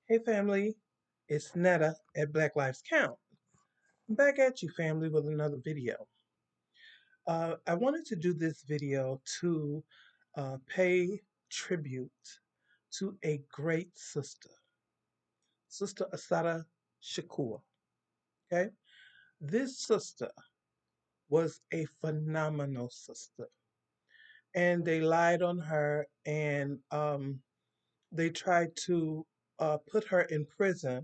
Hey family, it's Netta at Black Lives Count. I'm back at you, family, with another video. I wanted to do this video to pay tribute to a great sister, Sister Assata Shakur. Okay, this sister was a phenomenal sister, and they lied on her, and they tried to put her in prison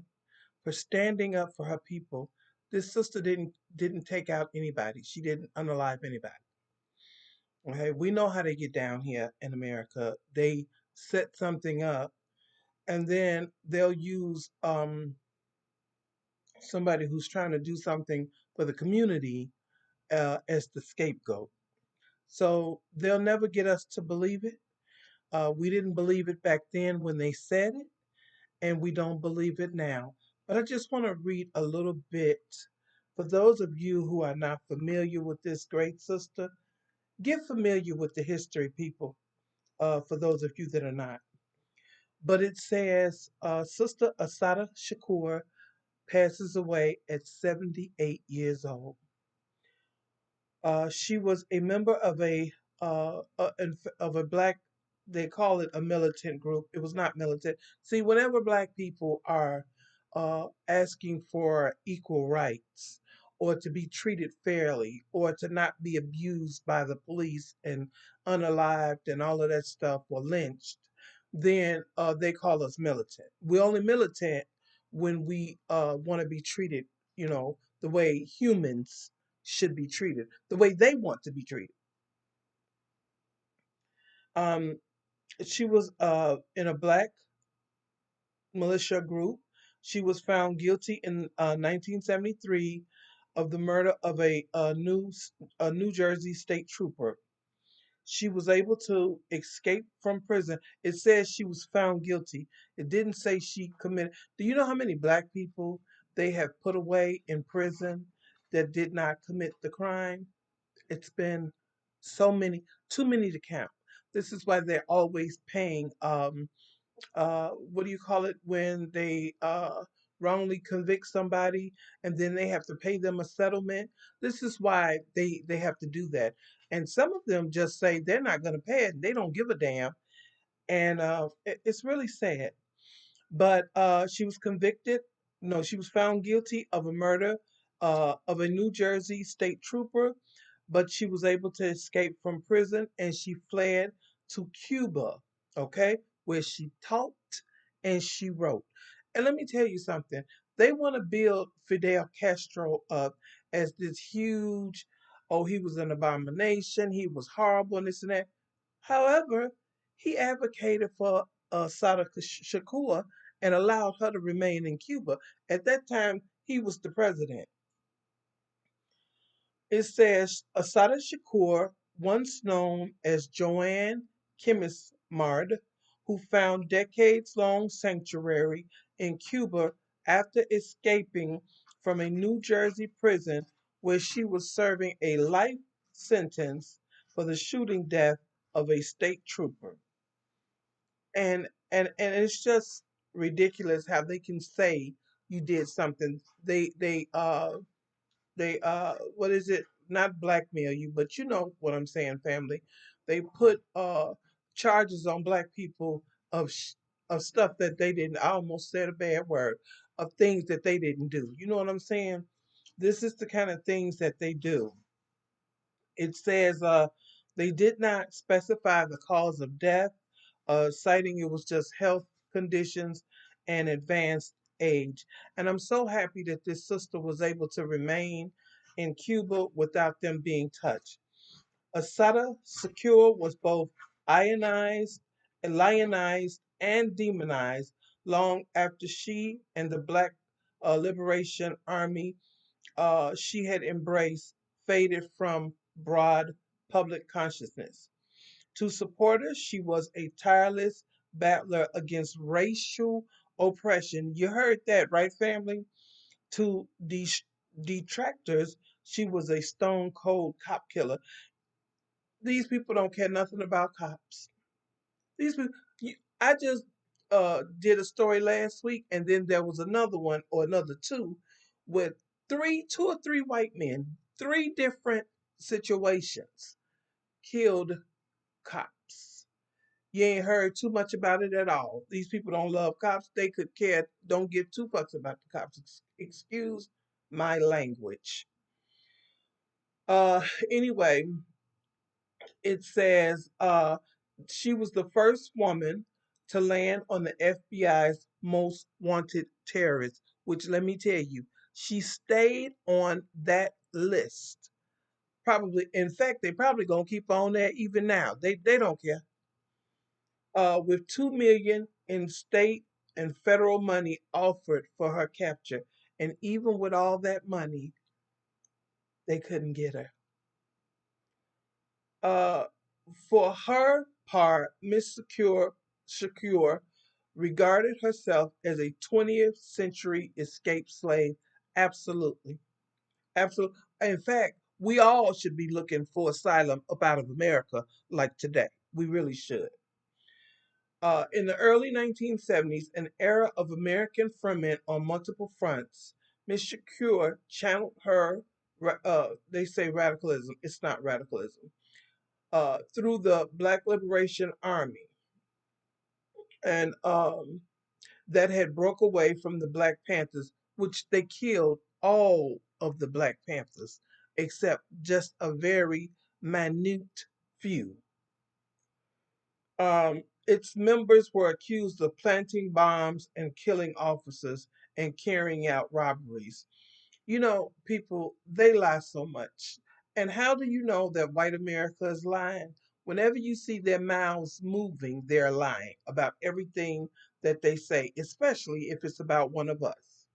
for standing up for her people. This sister didn't take out anybody. She didn't unalive anybody. Okay, we know how they get down here in America. They set something up, and then they'll use somebody who's trying to do something for the community as the scapegoat. So they'll never get us to believe it. We didn't believe it back then when they said it, and we don't believe it now. But I just want to read a little bit for those of you who are not familiar with this great sister. Get familiar with the history, people, for those of you that are not. But it says Sister Assata Shakur passes away at 78 years old. She was a member of a black. They call it a militant group. It was not militant. See, whenever black people are asking for equal rights, or to be treated fairly, or to not be abused by the police and unalived and all of that stuff, or lynched, then they call us militant. We're only militant when we want to be treated, the way humans should be treated, the way they want to be treated. Um, she was in a black militia group. She was found guilty in 1973 of the murder of a New Jersey state trooper. She was able to escape from prison. It says she was found guilty. It didn't say she committed. Do you know how many black people they have put away in prison that did not commit the crime? It's been so many, too many to count. This is why they're always paying what do you call it when they wrongly convict somebody and then they have to pay them a settlement. This is why they have to do that. And some of them just say they're not going to pay it. They don't give a damn. And it's really sad. But she was convicted. No, she was found guilty of a murder of a New Jersey state trooper, but she was able to escape from prison and she fled to Cuba, okay, where she taught and she wrote. And let me tell you something. They want to build Fidel Castro up as this huge, oh, he was an abomination, he was horrible, and this and that. However, he advocated for Sada Shakur and allowed her to remain in Cuba. At that time, he was the president. It says Assata Shakur, once known as Joanne Kimismard, who found decades-long sanctuary in Cuba after escaping from a New Jersey prison where she was serving a life sentence for the shooting death of a state trooper. And it's just ridiculous how they can say you did something. They what is it, not blackmail you, but you know what I'm saying, family. They put charges on black people of of stuff that they didn't. I almost said a bad word, of things that they didn't do. You know what I'm saying? This is the kind of things that they do. It says they did not specify the cause of death, citing it was just health conditions and advanced age. And I'm so happy that this sister was able to remain in Cuba without them being touched. Assata Shakur was both ionized, lionized, and demonized long after she and the Black Liberation Army she had embraced faded from broad public consciousness. To supporters, she was a tireless battler against racial oppression. You heard that, right, family? To detractors, she was a stone cold cop killer. These people don't care nothing about cops. These people, I just did a story last week, and then there was another one or another two with two or three white men, three different situations killed cops. You ain't heard too much about it at all. These people don't love cops. They could care, don't give two fucks about the cops. Excuse my language. Anyway, it says she was the first woman to land on the FBI's most wanted terrorist, which let me tell you, she stayed on that list. Probably, in fact, they probably gonna keep on there even now. They don't care. With 2 million in state and federal money offered for her capture, and even with all that money, they couldn't get her. Uh, for her part, Miss Shakur regarded herself as a 20th century escaped slave. Absolutely. Absolutely. In fact, we all should be looking for asylum up out of America like today. We really should. In the early 1970s, an era of American ferment on multiple fronts, Miss Shakur channeled her, they say radicalism, it's not radicalism, through the Black Liberation Army, and that had broke away from the Black Panthers, which they killed all of the Black Panthers except just a very minute few. Its members were accused of planting bombs and killing officers and carrying out robberies. You know, people, they lie so much. And how do you know that white America is lying? Whenever you see their mouths moving, they're lying about everything that they say, especially if it's about one of us.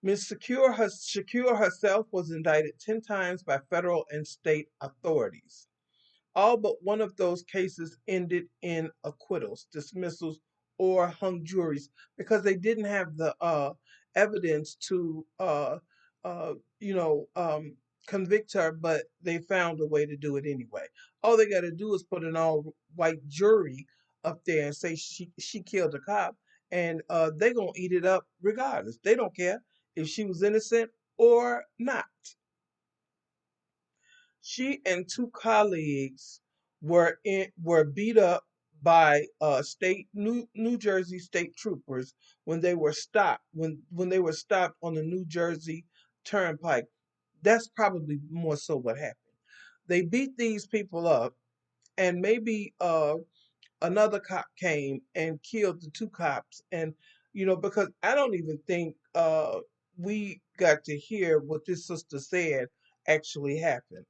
Shakur herself was indicted 10 times by federal and state authorities. All but one of those cases ended in acquittals, dismissals, or hung juries because they didn't have the evidence to, you know, convict her, but they found a way to do it anyway. All they got to do is put an all white jury up there and say she killed a cop, and they're going to eat it up regardless. They don't care if she was innocent or not. She and two colleagues were beat up by state New Jersey state troopers when they were stopped when they were stopped on the New Jersey Turnpike. That's probably more so what happened. They beat these people up, and maybe another cop came and killed the two cops. And you know, because I don't even think we got to hear what this sister said actually happened.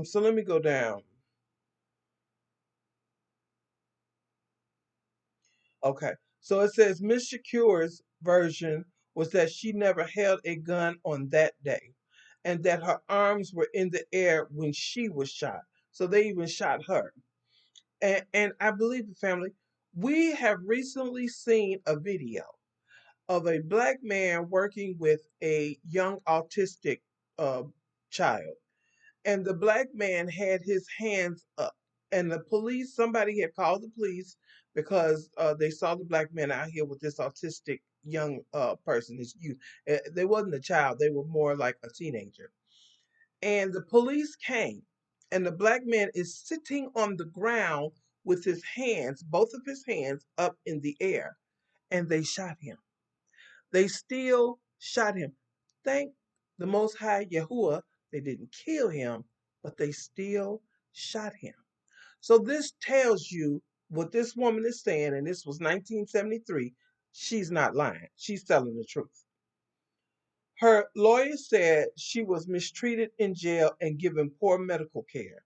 So let me go down. Okay. So it says Miss Shakur's version was that she never held a gun on that day and that her arms were in the air when she was shot. So they even shot her. And I believe the family, we have recently seen a video of a black man working with a young autistic uh, child, and the black man had his hands up, and the police, somebody had called the police because they saw the black man out here with this autistic young person, this youth. They wasn't a child, they were more like a teenager, and the police came, and the black man is sitting on the ground with his hands, both of his hands up in the air, and they shot him. They still shot him. Thank the Most High Yahuwah, they didn't kill him, but they still shot him. So this tells you what this woman is saying, and this was 1973. She's not lying. She's telling the truth. Her lawyer said she was mistreated in jail and given poor medical care.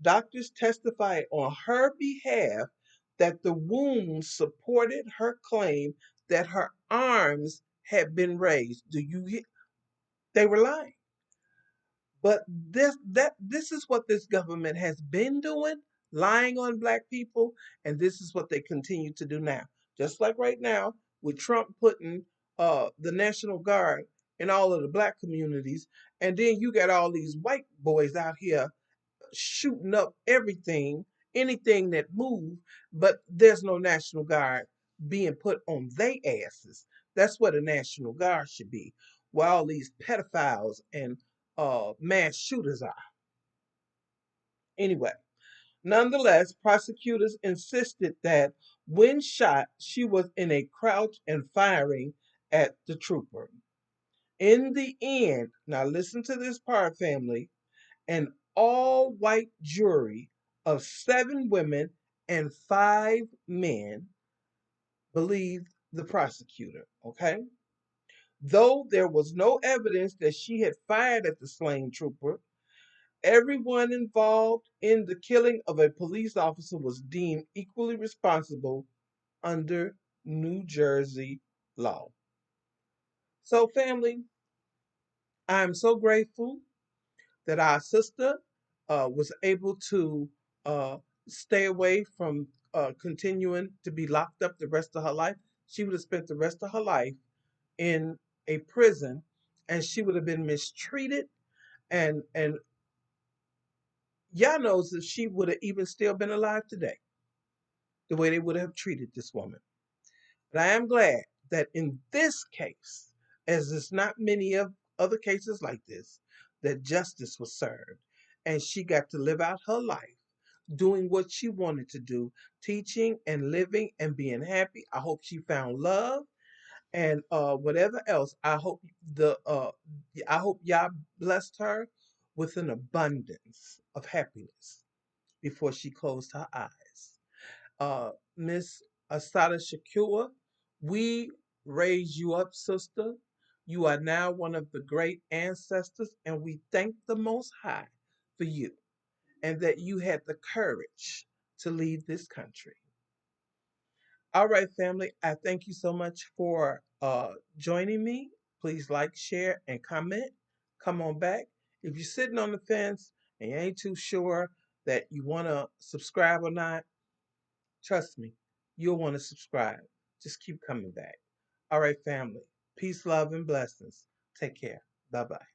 Doctors testified on her behalf that the wounds supported her claim that her arms had been raised. Do you hear? They were lying. But this is what this government has been doing, lying on black people, and this is what they continue to do now. Just like right now with Trump putting the National Guard in all of the black communities, and then you got all these white boys out here shooting up everything, anything that moves, but there's no National Guard being put on their asses. That's what a National Guard should be, where all these pedophiles and mass shooters are. Anyway, nonetheless, prosecutors insisted that when shot, she was in a crouch and firing at the trooper. In the end, now listen to this part, family, an all white jury of 7 women and 5 men believed the prosecutor, okay? Though there was no evidence that she had fired at the slain trooper, everyone involved in the killing of a police officer was deemed equally responsible under New Jersey law. So, family, I'm so grateful that our sister was able to uh, stay away from continuing to be locked up the rest of her life. She would have spent the rest of her life in a prison, and she would have been mistreated. And y'all knows that she would have even still been alive today, the way they would have treated this woman. But I am glad that in this case, as there's not many of other cases like this, that justice was served, and she got to live out her life doing what she wanted to do, teaching and living and being happy. I hope she found love and whatever else. I hope Yah blessed her with an abundance of happiness before she closed her eyes. Miss Assata Shakur, we raise you up, sister. You are now one of the great ancestors, and we thank the Most High for you and that you had the courage to leave this country. All right, family, I thank you so much for joining me. Please like, share, and comment. Come on back. If you're sitting on the fence and you ain't too sure that you want to subscribe or not, trust me, you'll want to subscribe. Just keep coming back. All right, family. Peace, love, and blessings. Take care. Bye bye.